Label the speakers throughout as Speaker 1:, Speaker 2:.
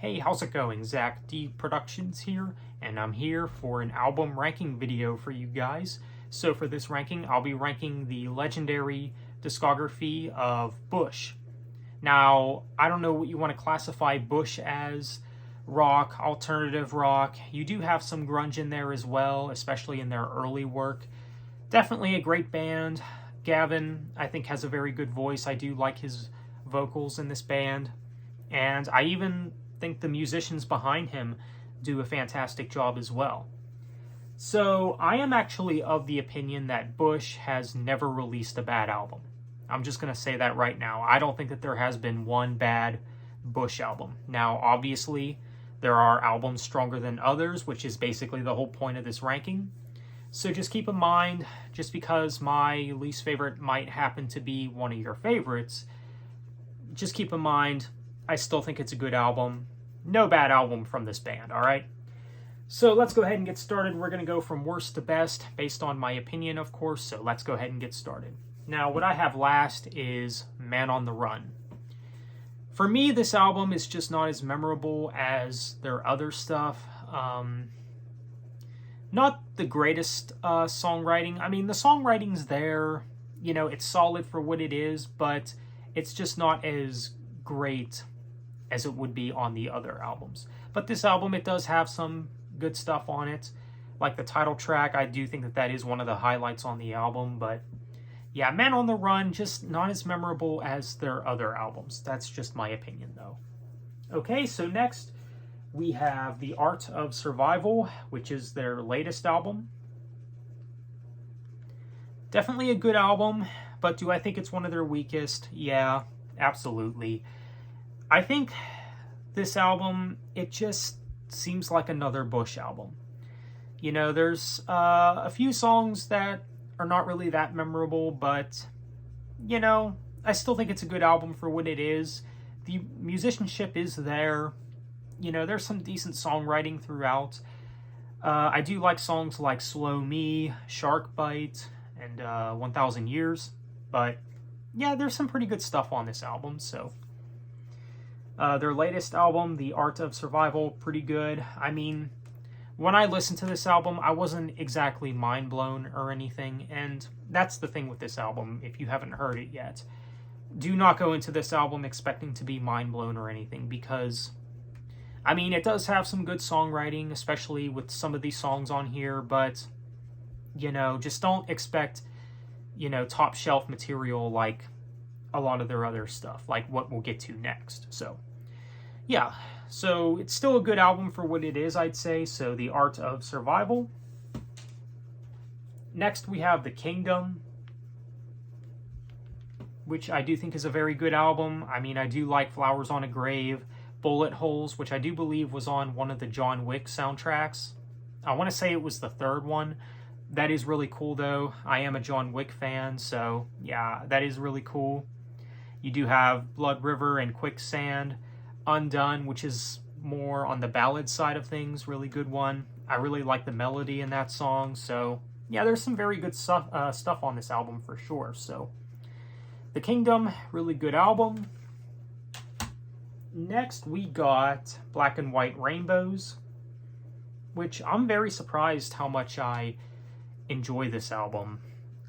Speaker 1: Hey, how's it going? Zach D Productions here, and I'm here for an album ranking video for you guys. So for this ranking, I'll be ranking the legendary discography of Bush. Now, I don't know what you want to classify Bush as. Rock, alternative rock. You do have some grunge in there as well, especially in their early work. Definitely a great band. Gavin, I think, has a very good voice. I do like his vocals in this band. And I even think the musicians behind him do a fantastic job as well. So I am actually of the opinion that Bush has never released a bad album. I'm just going to say that right now. I don't think that there has been one bad Bush album. Now, obviously, there are albums stronger than others, which is basically the whole point of this ranking. So just keep in mind, just because my least favorite might happen to be one of your favorites, just keep in mind, I still think it's a good album. No bad album from this band, all right? So let's go ahead and get started. We're going to go from worst to best, based on my opinion, of course, so let's go ahead and get started. Now, what I have last is Man on the Run. For me, this album is just not as memorable as their other stuff. Not the greatest songwriting. I mean, the songwriting's there. You know, it's solid for what it is, but it's just not as great as it would be on the other albums. But this album, it does have some good stuff on it. Like the title track, I do think that that is one of the highlights on the album. But yeah, Man on the Run, just not as memorable as their other albums. That's just my opinion, though. Okay, so next we have The Art of Survival, which is their latest album. Definitely a good album, but do I think it's one of their weakest? Yeah, absolutely. I think this album, it just seems like another Bush album. You know, there's a few songs that are not really that memorable, but, you know, I still think it's a good album for what it is. The musicianship is there. You know, there's some decent songwriting throughout. I do like songs like Slow Me, Shark Bite, and 1,000 Years. But, yeah, there's some pretty good stuff on this album, so their latest album, The Art of Survival, pretty good. I mean, when I listened to this album, I wasn't exactly mind blown or anything, and that's the thing with this album, if you haven't heard it yet. Do not go into this album expecting to be mind blown or anything, because, I mean, it does have some good songwriting, especially with some of these songs on here, but, you know, just don't expect, you know, top shelf material like a lot of their other stuff, like what we'll get to next. So yeah, so it's still a good album for what it is, I'd say. So The Art of Survival. Next we have The Kingdom, which I do think is a very good album. I mean, I do like Flowers on a Grave, Bullet Holes, which I do believe was on one of the John Wick soundtracks. I want to say it was the third one. That is really cool, though. I am a John Wick fan, so yeah, that is really cool. You do have Blood River and Quicksand. Undone, which is more on the ballad side of things, really good one. I really like the melody in that song, so yeah, there's some very good stuff on this album for sure. So The Kingdom, really good album. Next we got Black and White Rainbows, which I'm very surprised how much I enjoy this album.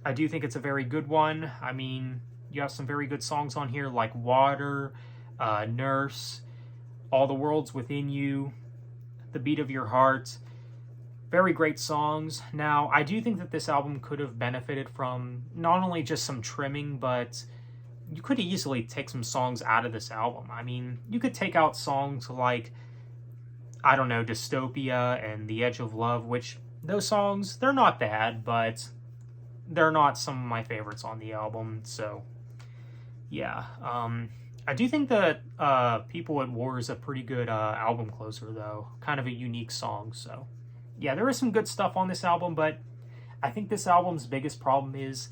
Speaker 1: I do think it's a very good one. I mean, you have some very good songs on here like Water, Nurse, All the Worlds Within You, The Beat of Your Heart. Very great songs. Now, I do think that this album could have benefited from not only just some trimming, but you could easily take some songs out of this album. I mean, you could take out songs like, I don't know, Dystopia and The Edge of Love, which those songs, they're not bad, but they're not some of my favorites on the album. So yeah, I do think that People at War is a pretty good album closer, though. Kind of a unique song, so yeah, there is some good stuff on this album, but I think this album's biggest problem is,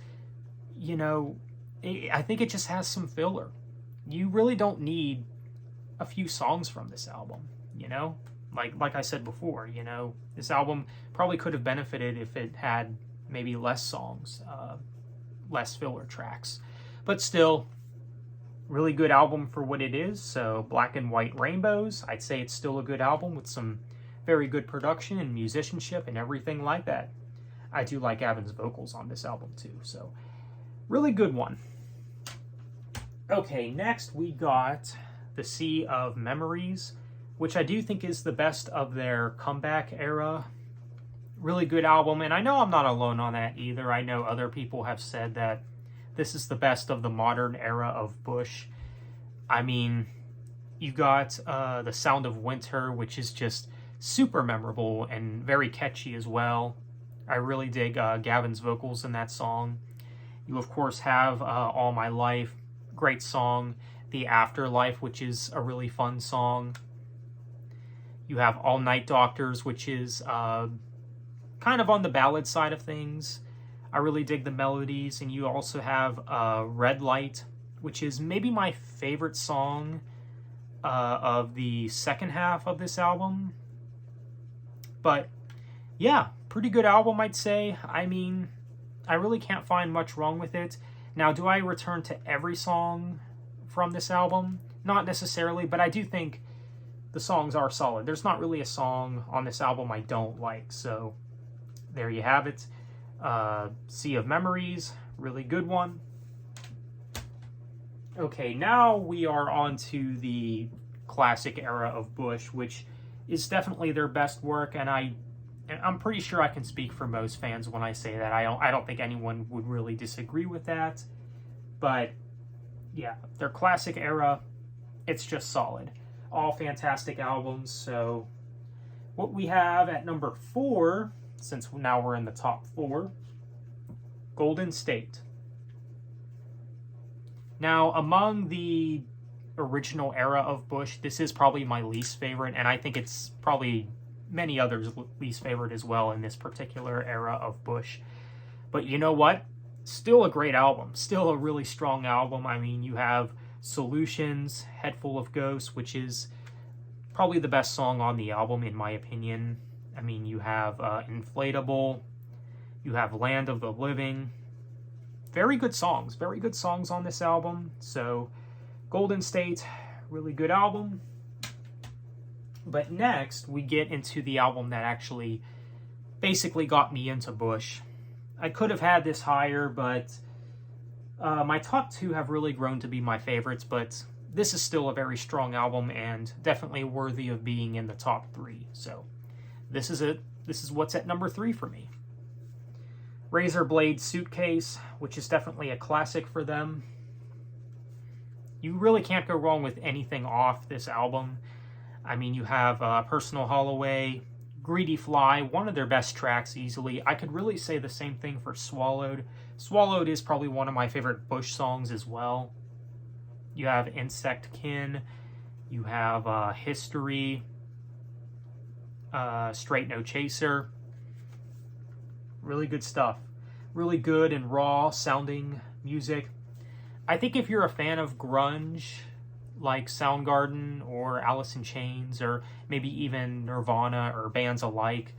Speaker 1: you know, I think it just has some filler. You really don't need a few songs from this album, you know? Like I said before, you know, this album probably could have benefited if it had maybe less songs, less filler tracks. But still, Really good album for what it is. So Black and White Rainbows, I'd say it's still a good album with some very good production and musicianship and everything like that. I do like Gavin's vocals on this album too, so really good one. Okay, next we got The Sea of Memories, which I do think is the best of their comeback era. Really good album, and I know I'm not alone on that either. I know other people have said that this is the best of the modern era of Bush. I mean, you got The Sound of Winter, which is just super memorable and very catchy as well. I really dig Gavin's vocals in that song. You, of course, have All My Life, great song. The Afterlife, which is a really fun song. You have All Night Doctors, which is kind of on the ballad side of things. I really dig the melodies. And you also have Red Light, which is maybe my favorite song of the second half of this album. But yeah, pretty good album, I'd say. I mean, I really can't find much wrong with it. Now, do I return to every song from this album? Not necessarily, but I do think the songs are solid. There's not really a song on this album I don't like, so there you have it. Sea of Memories, really good one. Okay, now we are on to the classic era of Bush, which is definitely their best work, and I'm pretty sure I can speak for most fans when I say that. I don't think anyone would really disagree with that. But yeah, their classic era, it's just solid. All fantastic albums. So what we have at number 4, since now we're in the top 4, Golden State. Now, among the original era of Bush, this is probably my least favorite, and I think it's probably many others' least favorite as well in this particular era of Bush. But you know what? Still a great album. Still a really strong album. I mean, you have Solutions, Head Full of Ghosts, which is probably the best song on the album, in my opinion. I mean, you have Inflatable. You have Land of the Living. Very good songs. Very good songs on this album. So, Golden State, really good album. But next, we get into the album that actually basically got me into Bush. I could have had this higher, but my top 2 have really grown to be my favorites, but this is still a very strong album and definitely worthy of being in the top 3. So this is it. This is what's at number 3 for me. Razer Blade Suitcase, which is definitely a classic for them. You really can't go wrong with anything off this album. I mean, you have Personal Holloway, Greedy Fly, one of their best tracks easily. I could really say the same thing for Swallowed. Swallowed is probably one of my favorite Bush songs as well. You have Insect Kin. You have History. Straight No Chaser. Really good stuff. Really good and raw sounding music. I think if you're a fan of grunge, like Soundgarden or Alice in Chains or maybe even Nirvana or bands alike,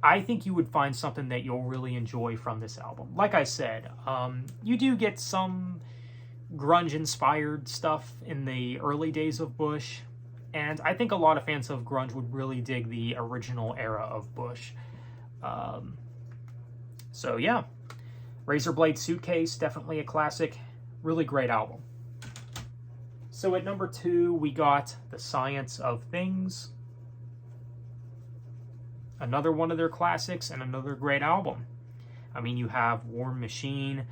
Speaker 1: I think you would find something that you'll really enjoy from this album. Like I said, you do get some grunge-inspired stuff in the early days of Bush, and I think a lot of fans of grunge would really dig the original era of Bush. So yeah, Razer Blade Suitcase, definitely a classic, really great album. So at number 2, we got The Science of Things. Another one of their classics and another great album. I mean, you have Warm Machine,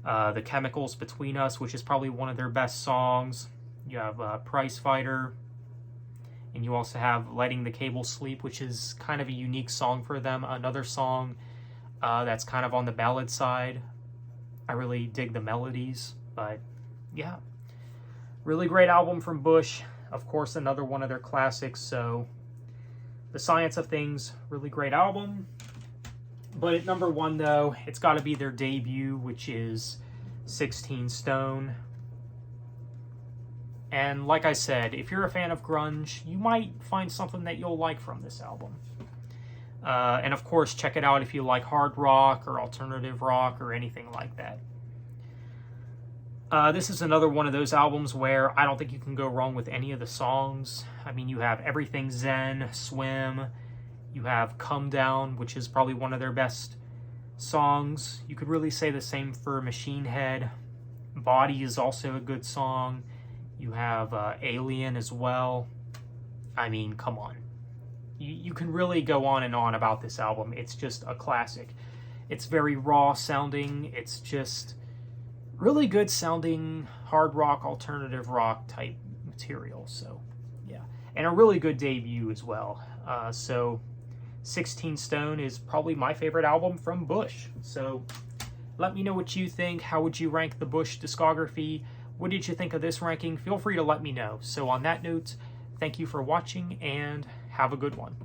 Speaker 1: The Chemicals Between Us, which is probably one of their best songs. You have Price Fighter. And you also have Letting the Cable Sleep, which is kind of a unique song for them. Another song that's kind of on the ballad side. I really dig the melodies, but yeah. Really great album from Bush. Of course, another one of their classics. So, The Science of Things, really great album. But at number 1, though, it's got to be their debut, which is 16 Stone. And like I said, if you're a fan of grunge, you might find something that you'll like from this album. And of course, check it out if you like hard rock or alternative rock or anything like that. This is another one of those albums where I don't think you can go wrong with any of the songs. I mean, you have Everything Zen, Swim, you have Come Down, which is probably one of their best songs. You could really say the same for Machine Head. Body is also a good song. You have Alien as well. I mean, come on. You can really go on and on about this album. It's just a classic. It's very raw sounding. It's just really good sounding hard rock, alternative rock type material. So, yeah. And a really good debut as well. So, 16 Stone is probably my favorite album from Bush. So, let me know what you think. How would you rank the Bush discography? What did you think of this ranking? Feel free to let me know. So, on that note, thank you for watching and have a good one.